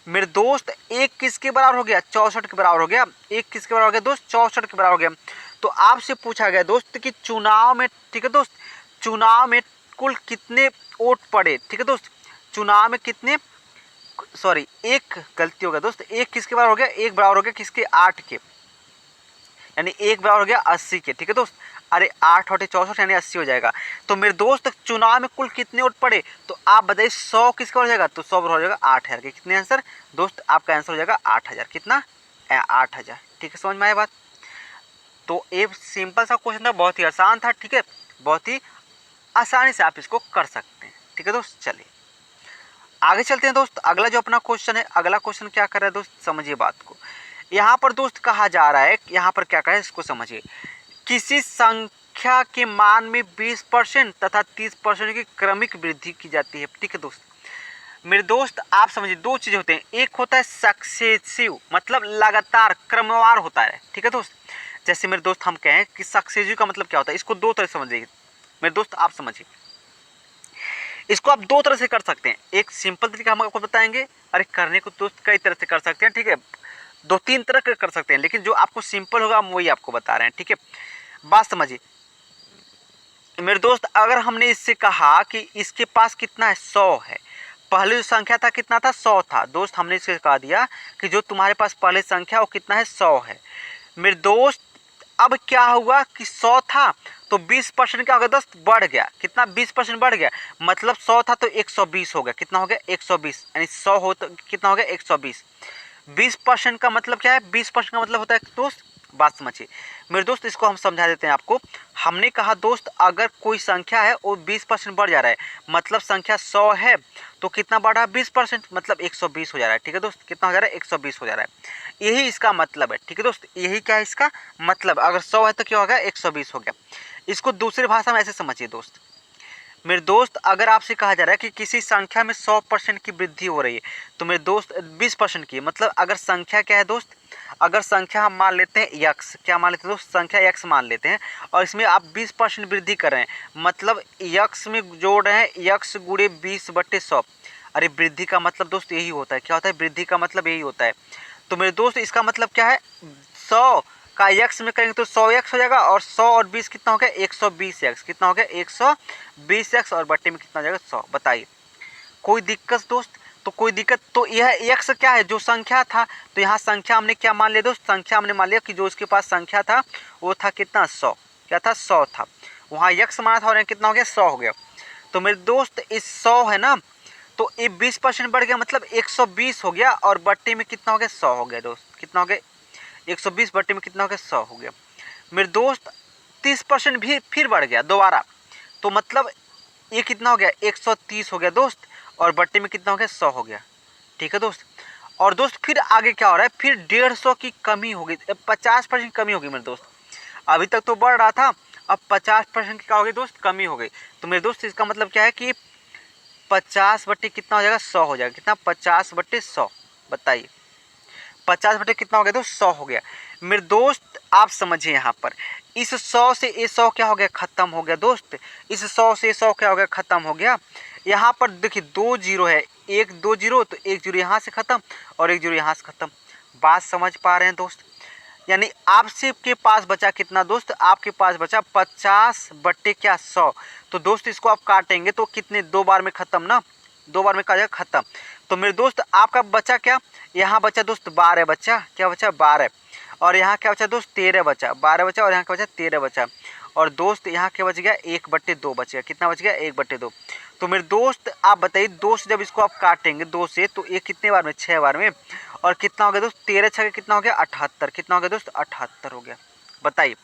मेरे दोस्त एक किसके बराबर हो गया, 64 के बराबर हो गया। एक किसके बराबर हो गया दोस्त, 64 के बराबर हो गया। तो आपसे पूछा गया दोस्त कि चुनाव में, ठीक है दोस्त, चुनाव में कुल कितने वोट पड़े, ठीक है दोस्त, चुनाव में कितने, सॉरी एक गलती हो गया दोस्त, एक किसके बराबर हो गया, एक बराबर हो गया किसके, 8 के, यानी एक बराबर हो गया 80 के, ठीक है दोस्त। अरे 8 और 64 यानी 80 हो जाएगा। तो मेरे दोस्त चुनाव में कुल कितने वोट पड़े, तो आप बताइए 100 किसका हो जाएगा, तो 100 हो जाएगा 8000 के। कितने आंसर दोस्त, आपका आंसर हो जाएगा 8000। कितना, 8000, ठीक है, समझ में आया बात। तो एक सिंपल सा क्वेश्चन था, बहुत ही आसान था, ठीक है, बहुत ही आसानी से आप इसको कर सकते हैं, ठीक है दोस्त। चलिए आगे चलते हैं दोस्त, अगला जो अपना क्वेश्चन है, अगला क्वेश्चन क्या कर रहा है दोस्त, समझिए बात को। यहाँ पर दोस्त कहा जा रहा है, यहाँ पर क्या कहा है इसको समझिए, किसी संख्या के मान में 20% तथा 30% की क्रमिक वृद्धि की जाती है, ठीक है दोस्त। मेरे दोस्त आप समझिए, दो चीजें होते हैं, एक होता है सक्सेसिव, मतलब लगातार क्रमवार होता है, ठीक है दोस्त। जैसे मेरे दोस्त हम कहें कि सक्सेसिव का मतलब क्या होता है, इसको दो तरह समझिए मेरे दोस्त, आप समझिए इसको आप दो तरह से कर सकते हैं। एक सिंपल तरीका हम आपको बताएंगे, अरे करने को दोस्त कई तरह से कर सकते हैं, ठीक है, 2-3 तरह के कर सकते हैं, लेकिन जो आपको सिंपल होगा हम वही आपको बता रहे हैं, ठीक है। बात समझिए मेरे दोस्त, अगर हमने इससे कहा कि इसके पास कितना है, 100 है, पहले जो संख्या था कितना था, 100 था दोस्त, हमने इससे कहा दिया कि जो तुम्हारे पास पहले संख्या वो कितना है, 100 है। मेरे दोस्त अब क्या हुआ कि 100 था तो 20% क्या हो गया दोस्त, बढ़ गया, कितना, 20% बढ़ गया, मतलब 100 था तो 120 हो गया। कितना हो गया, 120, यानी 100 हो तो कितना हो गया, 120। 20% का मतलब क्या है, 20% का मतलब होता है दोस्त, बात समझिए मेरे दोस्त, इसको हम समझा देते हैं आपको। हमने कहा दोस्त अगर कोई संख्या है वो 20% बढ़ जा रहा है, मतलब संख्या 100 है तो कितना बढ़ा, 20%, मतलब 120 हो जा रहा है, ठीक है दोस्त। कितना हो जा रहा है, 120 हो जा रहा है, यही इसका मतलब है, ठीक है दोस्त, यही क्या है इसका मतलब। अगर 100 है तो क्या हो गया, 120 हो गया। इसको दूसरी भाषा में ऐसे समझिए दोस्त, मेरे दोस्त अगर आपसे कहा जा रहा है कि किसी संख्या में 100% की वृद्धि हो रही है, तो मेरे दोस्त 20% की, मतलब अगर संख्या क्या है दोस्त, अगर संख्या हम मान लेते हैं यक्स, क्या मान लेते हैं दोस्त, संख्या यक्स मान लेते हैं, और इसमें आप 20% वृद्धि कर रहे हैं, मतलब यक्स में जोड़ रहे हैं यक्स गुणे 20/100। अरे वृद्धि का मतलब दोस्त यही होता है, क्या होता है, वृद्धि का मतलब यही होता है। तो मेरे दोस्त इसका मतलब क्या है, 100 का एक्स में करेंगे तो 100 एक्स हो जाएगा, और 100 और 20 कितना हो गया, 120 एक्स। कितना हो गया, 120 एक्स, और बट्टे में कितना हो जाएगा, 100। बताइए कोई दिक्कत दोस्त, तो कोई दिक्कत, तो यह एक्स क्या है, जो संख्या था, तो यहाँ संख्या हमने क्या मान लिया दोस्त, संख्या हमने मान लिया कि जो इसके पास संख्या था वो था कितना, 100, क्या था, 100 था, वहाँ एक्स माना था और कितना हो गया, 100 हो गया। तो मेरे दोस्त इस 100 है ना, तो ये 20% बढ़ गया, मतलब 120 हो गया, और बट्टे में कितना हो गया, 100 हो गया दोस्त। कितना हो गया, 120 बट्टे में कितना हो गया, 100 हो गया। मेरे दोस्त 30% भी फिर बढ़ गया दोबारा, तो मतलब ये कितना हो गया, 130 हो गया दोस्त, और बट्टे में कितना हो गया, 100 हो गया। ठीक है दोस्त। और दोस्त फिर आगे क्या हो रहा है, फिर 150 की कमी होगी, 50% कमी होगी मेरे दोस्त। अभी तक तो बढ़ रहा था, अब 50% की क्या होगी दोस्त, कमी हो गई। तो मेरे दोस्त इसका मतलब क्या है कि 50 बट्टे कितना हो जाएगा, 100 हो जाएगा। कितना, 50 बट्टे 100, बताइए 50 बटे कितना हो गया दोस्त, 100 हो गया। मेरे दोस्त आप समझिए यहाँ पर, इस 100 से ये 100 क्या हो गया, खत्म हो गया दोस्त। इस 100 से 100 क्या हो गया, खत्म हो गया। यहाँ पर देखिए 2 जीरो है, एक 2 जीरो, तो एक जीरो यहाँ से खत्म और एक जीरो यहाँ से खत्म। बात समझ पा रहे हैं दोस्त। यानी आपसे के पास बचा कितना दोस्त, आपके पास बचा 50 बट्टे क्या, 100। तो दोस्त इसको आप काटेंगे तो कितने, 2 बार में खत्म ना, 2 बार में का जाएगा खत्म। तो मेरे दोस्त आपका बचा क्या, यहाँ बचा दोस्त 12 बचा, क्या बचा 12। और यहाँ क्या बचा दोस्त, 13 बचा, 12 बचा और यहाँ क्या बचा 13 बचा। और दोस्त यहाँ क्या बच गया, 1/2 बच गया। कितना बच गया, 1/2। तो मेरे दोस्त आप बताइए, 2 से जब इसको आप काटेंगे 2 से, तो ये कितने बार में, 6 बार में। और कितना हो गया दोस्त, 13 छः कितना हो गया, 78। कितना हो गया दोस्त, 78 हो गया। बताइए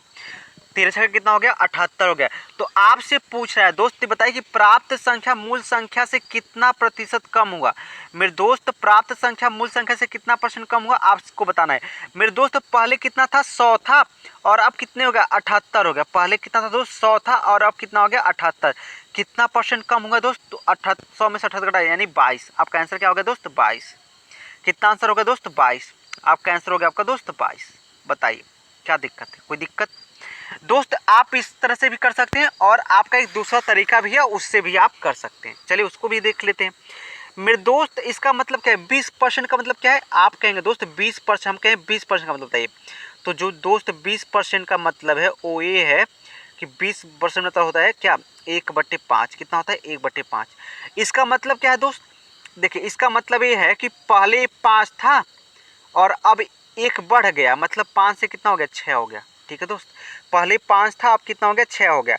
13 छः कितना हो गया, 78 हो गया। तो आपसे पूछ रहा है दोस्त, बताइए कि प्राप्त संख्या मूल संख्या से कितना प्रतिशत कम हुआ। मेरे दोस्त प्राप्त संख्या मूल संख्या से कितना % कम हुआ, आपको बताना है। मेरे दोस्त पहले कितना था, 100 था, और अब कितने हो गया, 78 हो गया। पहले कितना था दोस्त, 100 था, और अब कितना हो गया, 78। कितना % कम होगा दोस्त, तो 100 में से 78 घटाया यानी 22। आपका आंसर क्या हो गया दोस्त, 22। कितना आंसर हो गया दोस्त, 22। आपका आंसर हो गया आपका दोस्त 22। बताइए क्या दिक्कत है, कोई दिक्कत दोस्त। आप इस तरह से भी कर सकते हैं, और आपका एक दूसरा तरीका भी है, उससे भी आप कर सकते हैं। चलिए उसको भी देख लेते हैं। मेरे दोस्त इसका मतलब क्या है, 20% का मतलब क्या है, आप कहेंगे दोस्त 20%, हम कहें 20% का मतलब बताइए। तो जो दोस्त 20% का मतलब है वो ये है कि 20% मतलब होता है क्या, 1/5। कितना होता है, 1/5। इसका मतलब क्या है दोस्त, देखिए इसका मतलब ये है कि पहले 5 था और अब 1 बढ़ गया, मतलब 5 से कितना हो गया, 6 हो गया। ठीक है दोस्त, पहले 5 था, अब कितना हो गया, 6 हो गया।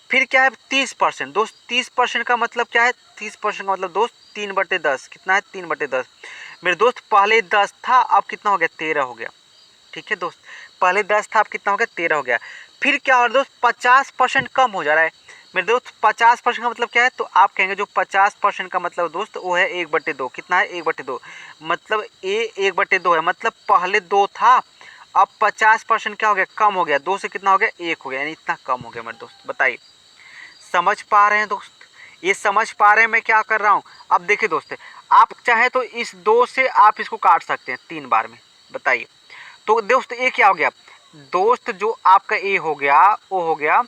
फिर क्या है 30% दोस्त, 30% का मतलब क्या है, 30% का मतलब दोस्त 3/10। कितना है, 3/10। मेरे दोस्त पहले 10 था, अब कितना हो गया, 13 हो गया। ठीक है दोस्त, पहले 10 था, अब कितना हो गया, 13 हो गया। फिर क्या हो रहा है दोस्त, 50% कम हो जा रहा है। मेरे दोस्त 50% का मतलब क्या है, तो आप कहेंगे जो 50% का मतलब दोस्त वो है 1/2। कितना है, 1/2। मतलब ये 1/2 है, मतलब पहले 2 था, अब 50% क्या हो गया, कम हो गया। 2 से कितना हो गया, 1 हो गया, यानी इतना कम हो गया मेरे दोस्त। बताइए समझ पा रहे हैं दोस्त, ये समझ पा रहे हैं मैं क्या कर रहा हूँ। अब देखिए दोस्त, आप चाहे तो इस 2 से आप इसको काट सकते हैं 3 बार में। बताइए तो दोस्त ये क्या हो गया दोस्त, जो आपका ए हो गया वो हो गया।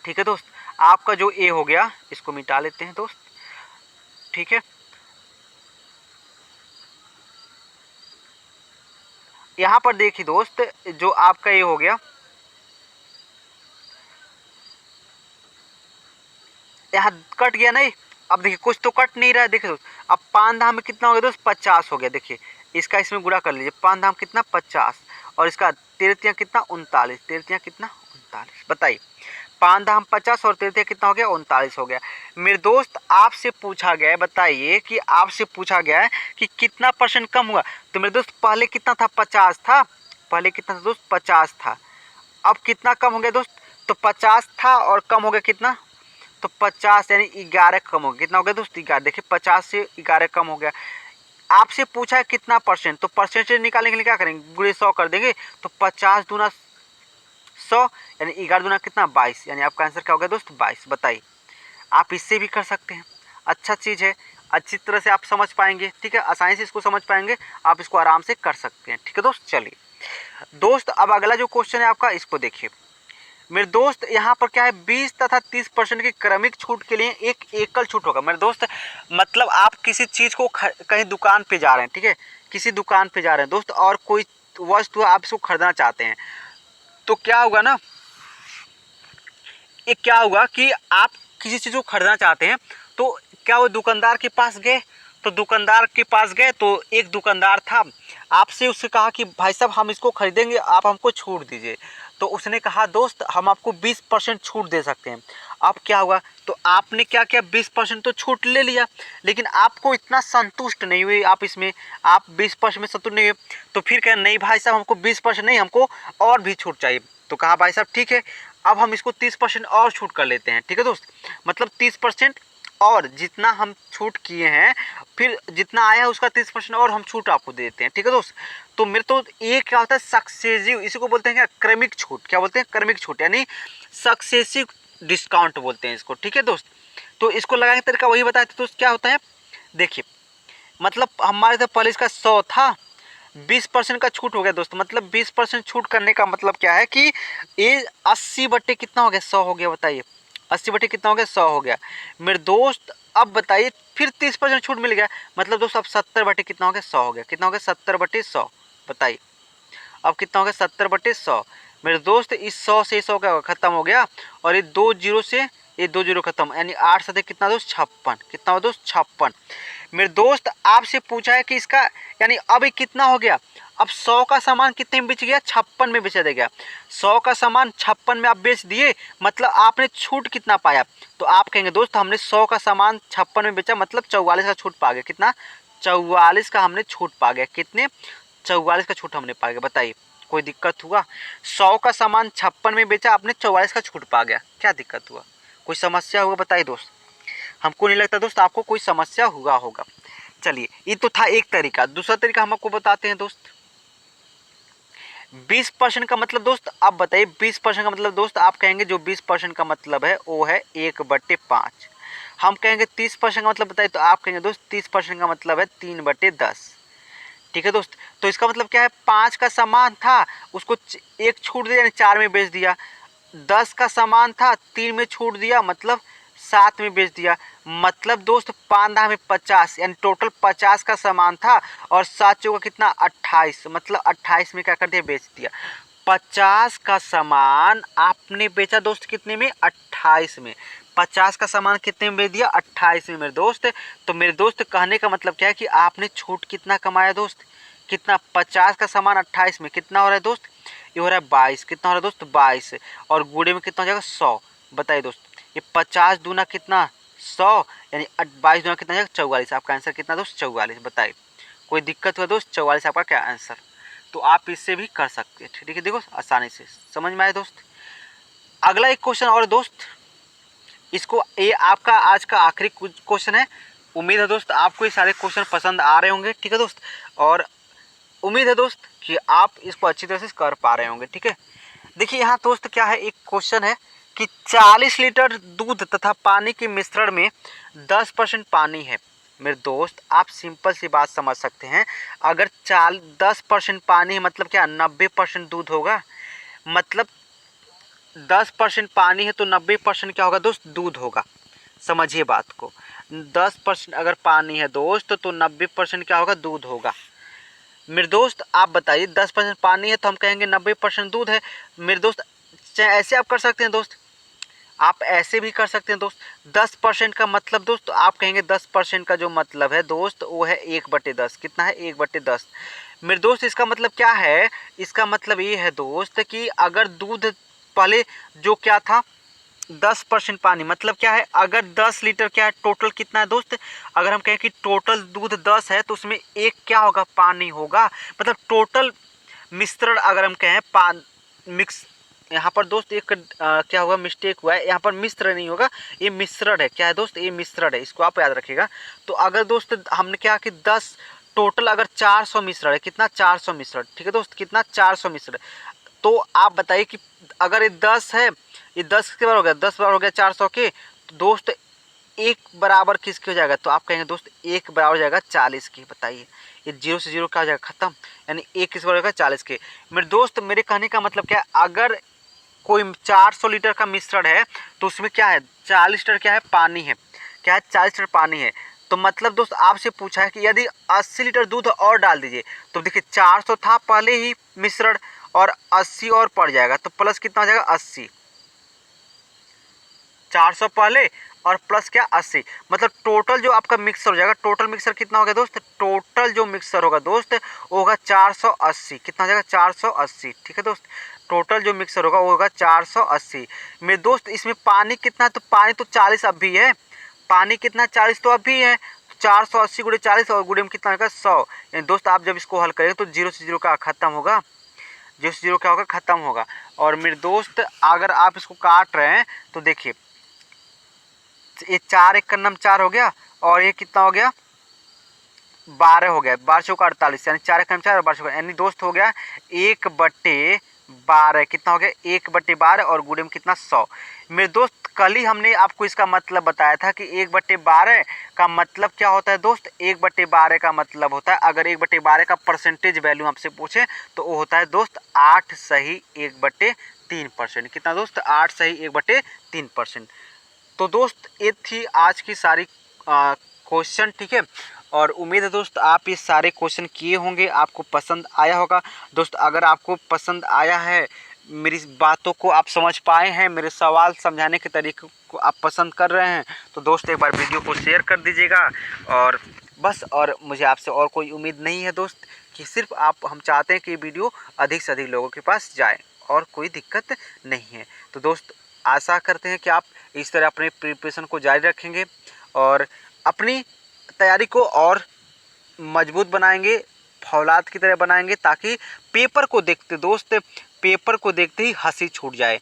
ठीक है दोस्त, आपका जो ए हो गया इसको मिटा लेते हैं दोस्त। ठीक है, यहाँ पर देखिए दोस्त, जो आपका ए हो गया, यहाँ कट गया नहीं। अब देखिए कुछ तो कट नहीं रहा है, देखिए दोस्त अब 5 धाम में कितना हो गया दोस्त, 50 हो गया। देखिए इसका इसमें गुणा कर लीजिए, 5 धाम कितना, 50, और इसका 13 कितना, 39। 13 कितना, 39। बताइए 5 धाम 50 और 13 कितना हो गया, 39 हो गया। मेरे दोस्त आपसे पूछा गया है, बताइए कि आपसे पूछा गया है कि कितना % कम हुआ। तो मेरे दोस्त पहले कितना था, 50 था, पहले कितना था दोस्त, 50 था। अब कितना कम हो गया दोस्त, तो 50 था और कम हो गया कितना, तो 50 यानी 11 कम हो गया। कितना हो गया दोस्त, 11। देखिए 50 से 11 कम हो गया। आपसे पूछा है कितना %, तो परसेंटेज निकालने के लिए क्या करेंगे, गुणे 100 कर देंगे। तो 50 दूना 100 यानी 11 दूना कितना, 22। यानी आपका आंसर क्या हो गया दोस्त, 22। बताइए आप इससे भी कर सकते हैं, अच्छा चीज़ है, अच्छी तरह से आप समझ पाएंगे। ठीक है, आसानी से इसको समझ पाएंगे, आप इसको आराम से कर सकते हैं। ठीक है दोस्त, चलिए दोस्त अब अगला जो क्वेश्चन है आपका, इसको देखिए। मेरे दोस्त यहाँ पर क्या है, 20 तथा 30% की क्रमिक छूट के लिए एक एकल छूट होगा। मेरे दोस्त मतलब आप किसी चीज़ को कहीं दुकान पे जा रहे हैं, ठीक है, किसी दुकान पे जा रहे हैं दोस्त, और कोई वस्तु आप इसको खरीदना चाहते हैं, तो क्या होगा ना, ये क्या होगा कि आप किसी चीज़ को खरीदना चाहते हैं, तो क्या वो दुकानदार के पास गए, तो दुकानदार के पास गए, तो एक दुकानदार था, आपसे उससे कहा कि भाई साहब हम इसको खरीदेंगे, आप हमको छूट दीजिए। तो उसने कहा दोस्त हम आपको 20% छूट दे सकते हैं। अब क्या हुआ, तो आपने क्या किया, 20% तो छूट ले लिया, लेकिन आपको इतना संतुष्ट नहीं हुए आप इसमें, आप 20% में संतुष्ट नहीं हुए। तो फिर कहा नहीं भाई साहब हमको 20% नहीं, हमको और भी छूट चाहिए। तो कहा भाई साहब ठीक है, अब हम इसको 30% और छूट कर लेते हैं। ठीक है दोस्त, मतलब 30% और जितना हम छूट किए हैं, फिर जितना आया है उसका 30% और हम छूट आपको दे देते हैं, ठीक है दोस्त। तो मेरे तो ये क्या होता है, सक्सेसिव, इसी को बोलते हैं क्या, क्रमिक छूट। क्या बोलते हैं, क्रमिक छूट, यानी सक्सेसिव डिस्काउंट बोलते हैं इसको, ठीक है दोस्त। तो इसको लगाने का तरीका वही बताया था दोस्त, क्या होता है देखिए, मतलब हमारे तो पहले इसका 100 था, 20% का छूट हो गया दोस्त। मतलब 20% छूट करने का मतलब क्या है कि ये 80 बटे कितना हो गया, 100 हो गया, बताइए 80 बटे कितना हो गया, 100 हो गया मेरे दोस्त। अब बताइए फिर 30% छूट मिल गया, मतलब दोस्त अब 70 बटे कितना हो गया, 100 हो गया। कितना हो गया, 70 बटे 100, बताइए अब कितना हो गया, 70 बटे 100 मेरे दोस्त। इस 100 से 100 का खत्म हो गया, और ये 2 जीरो से ये 2 जीरो खत्म, यानी 8 सतह कितना दोस्त, 56। कितना हो दोस्त, 56 मेरे दोस्त। आपसे पूछा है कि इसका यानी अब ये कितना हो गया, अब 100 का सामान कितने में बेच गया, 56 में बेचा दे गया। 100 का सामान 56 में आप बेच दिए, मतलब आपने छूट कितना पाया। तो आप कहेंगे दोस्त हमने 100 का सामान 56 में बेचा, मतलब 44 का छूट पा गया। कितना, 44 का हमने छूट पा गया। कितने, 44 का छूट हमने पा गया, बताइए कोई दिक्कत हुआ। 100 का सामान 56 में बेचा, आपने 44 का छूट पा गया, क्या दिक्कत हुआ, कोई समस्या हुआ, बताइए दोस्त। हमको नहीं लगता दोस्त आपको कोई समस्या हुआ होगा। चलिए ये तो था एक तरीका। दूसरा तरीका हम आपको बताते हैं दोस्त। 20% का मतलब दोस्त, आप बताइए 20% का मतलब दोस्त, आप कहेंगे जो 20% का मतलब है वो है 1/5। हम कहेंगे 30% का मतलब बताइए, तो आप कहेंगे दोस्त 30% का मतलब है 3/10। ठीक है दोस्त। तो इसका मतलब क्या है, 5 का सामान था उसको एक छूट दिया, यानी 4 में बेच दिया। 10 का सामान था 3 में छूट दिया, मतलब 7 में बेच दिया। मतलब दोस्त 5 में 50, यानी टोटल 50 का सामान था, और 7 चौका कितना, 28, मतलब 28 में क्या कर दिया, बेच दिया। 50 का सामान आपने बेचा दोस्त कितने में, 28 में। 50 का सामान कितने में बेच दिया, 28 में मेरे दोस्त। तो मेरे दोस्त कहने का मतलब क्या है कि आपने छूट कितना कमाया दोस्त, कितना, 50 का सामान 28 में कितना हो रहा है दोस्त, ये हो रहा है 22। कितना हो रहा है दोस्त, 22, और गुड़े में कितना हो जाएगा, 100। बताइए दोस्त ये 50 दूना कितना, 100, यानी 22 दूना कितना हो जाएगा, 44। आपका आंसर कितना दोस्त, 44। बताइए कोई दिक्कत हुआ दोस्त, 44 आपका क्या आंसर। तो आप इससे भी कर सकते हैं, ठीक है, देखो आसानी से समझ में आए दोस्त। अगला एक क्वेश्चन और दोस्त, इसको ये आपका आज का आखिरी क्वेश्चन है। उम्मीद है दोस्त आपको ये सारे क्वेश्चन पसंद आ रहे होंगे, ठीक है दोस्त, और उम्मीद है दोस्त कि आप इसको अच्छी तरह से कर पा रहे होंगे, ठीक है। देखिए यहाँ दोस्त क्या है, एक क्वेश्चन है कि 40 लीटर दूध तथा पानी के मिश्रण में 10% पानी है। मेरे दोस्त आप सिंपल सी बात समझ सकते हैं, अगर 10% पानी है मतलब क्या, 90% दूध होगा। मतलब 10% पानी है तो 90% क्या होगा दोस्त, दूध होगा। समझिए बात को, 10% अगर पानी है दोस्त तो 90% क्या होगा, दूध होगा। मेरे दोस्त आप बताइए 10% पानी है तो हम कहेंगे 90% दूध है। मेरे दोस्त चाहे ऐसे आप कर सकते हैं दोस्त, आप ऐसे भी कर सकते हैं दोस्त। 10% का मतलब दोस्त, आप कहेंगे 10% का जो मतलब है दोस्त वो है 1/10। कितना है, 1/10। मेरे दोस्त इसका मतलब क्या है, इसका मतलब ये है दोस्त कि अगर दूध पहले जो क्या था 10% पानी, मतलब क्या है, अगर 10 लीटर क्या है टोटल कितना है दोस्त, अगर हम कहें कि टोटल दूध 10 है तो उसमें एक क्या होगा, पानी होगा। मतलब टोटल मिश्रण अगर हम कहें मिक्स, यहाँ पर दोस्त एक क्या हुआ, मिस्टेक हुआ है, यहाँ पर मिश्र नहीं होगा, ये मिश्रण है। क्या है दोस्त, ये मिश्रण है, इसको आप याद रखिएगा। तो अगर दोस्त हमने क्या कि 10 टोटल अगर 400 मिश्रण है, कितना, 400 मिश्रण, ठीक है दोस्त, कितना, 400 मिश्रण। तो आप बताइए कि अगर ये 10 है, ये 10 के बार हो गया, 10 बार हो गया 400 के, तो दोस्त एक बराबर किसके हो जाएगा, तो आप कहेंगे दोस्त एक बराबर हो जाएगा 40 के। बताइए ये 0 से 0 क्या हो जाएगा, खत्म, यानी एक किस बराबर होगा, 40 के। मेरे दोस्त मेरे कहने का मतलब क्या है, अगर कोई 400 लीटर का मिश्रण है तो उसमें क्या है, 40 लीटर क्या है, पानी है। क्या है, 40 लीटर पानी है। तो मतलब दोस्त आपसे पूछा है कि यदि 80 लीटर दूध और डाल दीजिए, तो देखिए 400 था पहले ही मिश्रण, और 80 और पड़ जाएगा, तो प्लस कितना हो जाएगा, 80। 400 पहले और प्लस क्या, 80। मतलब टोटल जो आपका मिक्सर हो जाएगा, टोटल मिक्सर कितना हो गया दोस्त, टोटल जो मिक्सर होगा दोस्त वो होगा 480। कितना हो जाएगा, 480, ठीक है दोस्त। टोटल जो मिक्सर होगा वो होगा 480। मेरे दोस्त इसमें पानी कितना है, तो पानी तो 40 अब भी है, पानी कितना, 40 तो अब भी है। 480 गुणे 40 और गुणे में कितना होगा, 100। यानी दोस्त आप जब इसको हल करेंगे तो 0 से 0 का खत्म होगा, 0 से 0 क्या होगा, खत्म होगा। और मेरे दोस्त अगर आप इसको काट रहे हैं तो देखिए ये 4 एक का नाम 4 हो गया और ये कितना हो गया 12 हो गया, 12 चौका 48 यानी 4 एक नाम 4 और 12 चौका यानी दोस्त हो गया 1/12 कितना हो गया 1/12 और गुणे में कितना 100। मेरे दोस्त कल ही हमने आपको इसका मतलब बताया था कि 1/12 का मतलब क्या होता है दोस्त, 1/12 का मतलब होता है अगर 1/12 का परसेंटेज वैल्यू आपसे पूछे तो वो होता है दोस्त 8 सही 1/3%। कितना दोस्त 8 सही 1/3%। तो दोस्त ये थी आज की सारी क्वेश्चन, ठीक है। और उम्मीद है दोस्त आप ये सारे क्वेश्चन किए होंगे, आपको पसंद आया होगा। दोस्त अगर आपको पसंद आया है, मेरी बातों को आप समझ पाए हैं, मेरे सवाल समझाने के तरीके को आप पसंद कर रहे हैं, तो दोस्त एक बार वीडियो को शेयर कर दीजिएगा। और बस, और मुझे आपसे और कोई उम्मीद नहीं है दोस्त, कि सिर्फ हम चाहते हैं कि वीडियो अधिक से अधिक लोगों के पास जाए, और कोई दिक्कत नहीं है। तो दोस्त आशा करते हैं कि आप इस तरह अपने प्रिपरेशन को जारी रखेंगे और अपनी तैयारी को और मजबूत बनाएंगे, फौलाद की तरह बनाएंगे, ताकि पेपर को देखते ही हंसी छूट जाए।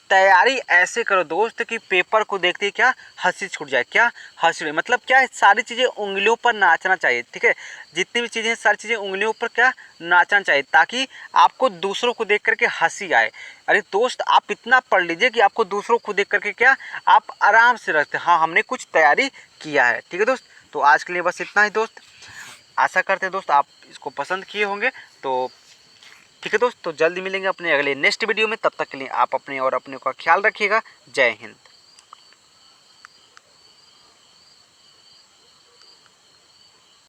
तैयारी ऐसे करो दोस्त कि पेपर को देखते ही क्या हंसी छूट जाए, क्या हंसी मतलब क्या है, सारी चीज़ें उंगलियों पर नाचना चाहिए, ठीक है। जितनी भी चीज़ें हैं सारी चीज़ें उंगलियों पर क्या नाचना चाहिए, ताकि आपको दूसरों को देख करके हंसी आए। अरे दोस्त आप इतना पढ़ लीजिए कि आपको दूसरों को देख करके क्या आप आराम से रखते, हाँ हमने कुछ तैयारी किया है, ठीक है दोस्त। तो आज के लिए बस इतना ही दोस्त, आशा करते हैं दोस्त आप इसको पसंद किए होंगे। तो ठीक है दोस्त, तो जल्दी मिलेंगे अपने अगले नेक्स्ट वीडियो में। तब तक के लिए आप अपने और अपने का ख्याल रखिएगा। जय हिंद।